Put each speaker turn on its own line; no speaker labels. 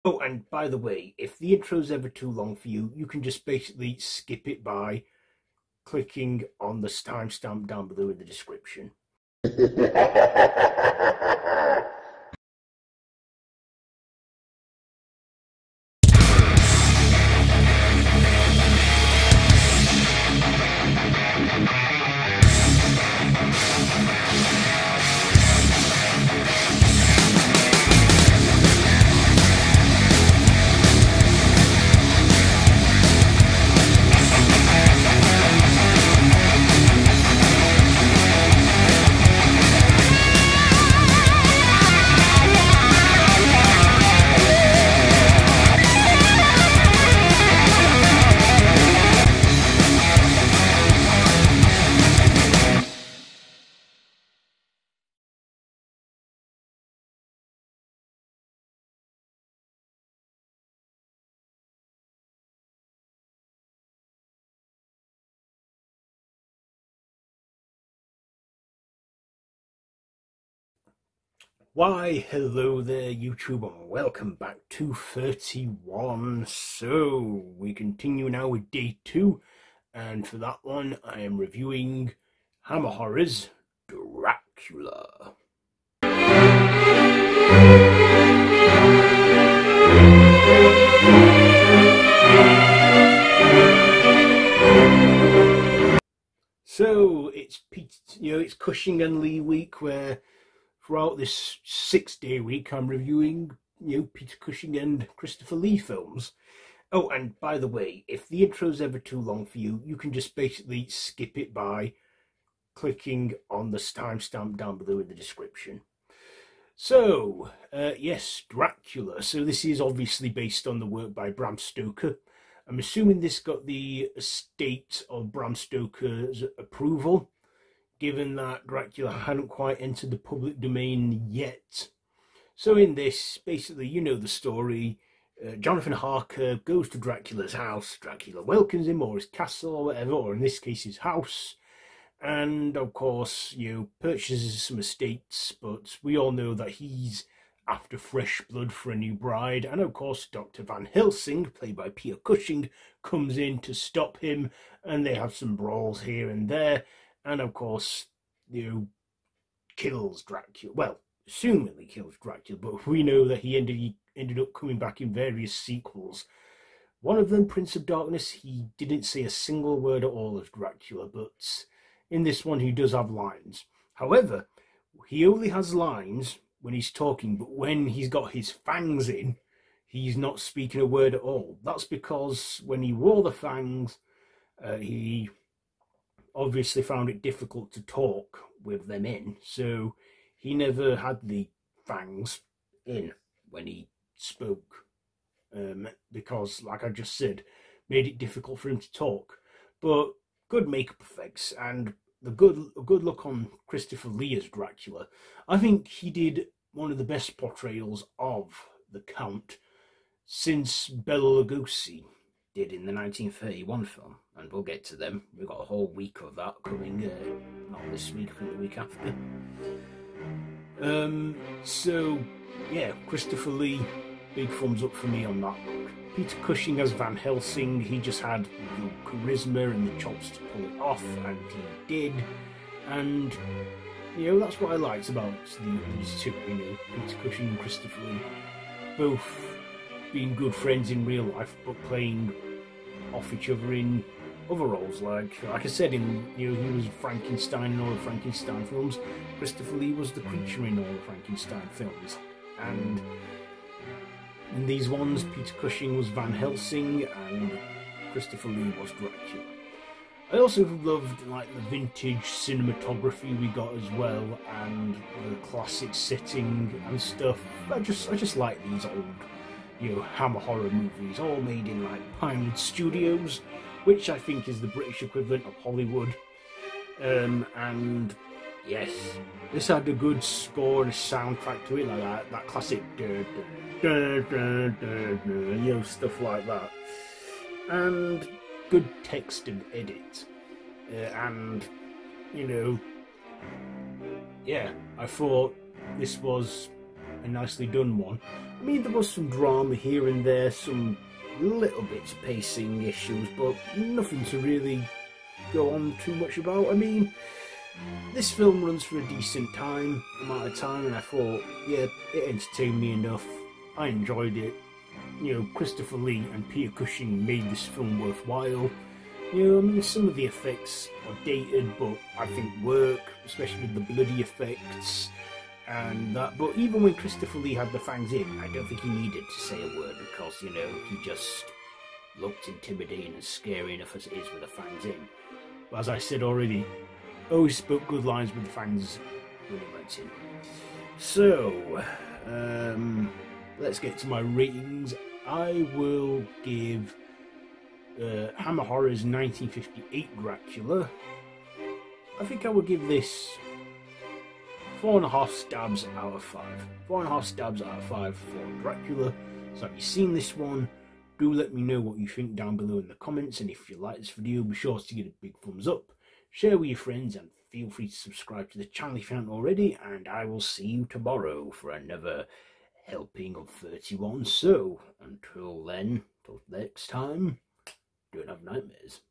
Oh, and by the way, if the intro's ever too long for you, you can just basically skip it by clicking on the timestamp down below in the description. Why, hello there, YouTube, and welcome back to 31. So, we continue now with day 2, and for that one, I am reviewing Hammer Horror's Dracula. So, it's Cushing and Lee week, where throughout this 6-day week, I'm reviewing, Peter Cushing and Christopher Lee films. Oh, and by the way, if the intro's ever too long for you, you can just basically skip it by clicking on the timestamp down below in the description. So, yes, Dracula. So this is obviously based on the work by Bram Stoker. I'm assuming this got the estate of Bram Stoker's approval, given that Dracula hadn't quite entered the public domain yet. So in this, basically, you know the story. Jonathan Harker goes to Dracula's house. Dracula welcomes him, or his castle, or whatever, or in this case his house. And, of course, purchases some estates, but we all know that he's after fresh blood for a new bride. And, of course, Dr. Van Helsing, played by Peter Cushing, comes in to stop him, and they have some brawls here and there. And of course, kills Dracula. Well, assumedly kills Dracula, but we know that he ended up coming back in various sequels. One of them, Prince of Darkness, he didn't say a single word at all as Dracula, but in this one he does have lines. However, he only has lines when he's talking, but when he's got his fangs in, he's not speaking a word at all. That's because when he wore the fangs, he obviously found it difficult to talk with them in, so he never had the fangs in when he spoke, because, like I just said, made it difficult for him to talk. But good makeup effects and a good look on Christopher Lee as Dracula. I think he did one of the best portrayals of the Count since Bela Lugosi did in the 1931 film, and we'll get to them. We've got a whole week of that coming, not this week, I think the week after. So, yeah, Christopher Lee, big thumbs up for me on that look. Peter Cushing as Van Helsing, he just had the charisma and the chops to pull it off, and he did. And, that's what I liked about these two, Peter Cushing and Christopher Lee. Both being good friends in real life, but playing off each other in other roles. Like I said, he was Frankenstein in all the Frankenstein films. Christopher Lee was the creature in all the Frankenstein films, and in these ones, Peter Cushing was Van Helsing, and Christopher Lee was Dracula. I also loved the vintage cinematography we got as well, and the classic setting and stuff. I just like these old Hammer Horror movies, all made in Pinewood Studios, which I think is the British equivalent of Hollywood. And yes, this had a good score and a soundtrack to it, like that classic stuff like that, and good text and edit, and yeah, I thought this was a nicely done one. I mean, there was some drama here and there, some little bits of pacing issues, but nothing to really go on too much about. I mean, this film runs for a decent amount of time, and I thought, yeah, it entertained me enough. I enjoyed it. You know, Christopher Lee and Peter Cushing made this film worthwhile. You know, I mean, some of the effects are dated, but I think work, especially with the bloody effects and that. But even when Christopher Lee had the fangs in, I don't think he needed to say a word, because, you know, he just looked intimidating and scary enough as it is with the fangs in. But as I said already, always spoke good lines with the fangs when he went in. So, let's get to my ratings. I will give Hammer Horror's 1958 Dracula. I think I will give this 4.5 stabs out of 5. 4.5 stabs out of 5 for Dracula. So have you seen this one? Do let me know what you think down below in the comments, and if you like this video, be sure to give it a big thumbs up, share with your friends, and feel free to subscribe to the channel if you haven't already, and I will see you tomorrow for another helping of 31. So, until then, till next time, don't have nightmares.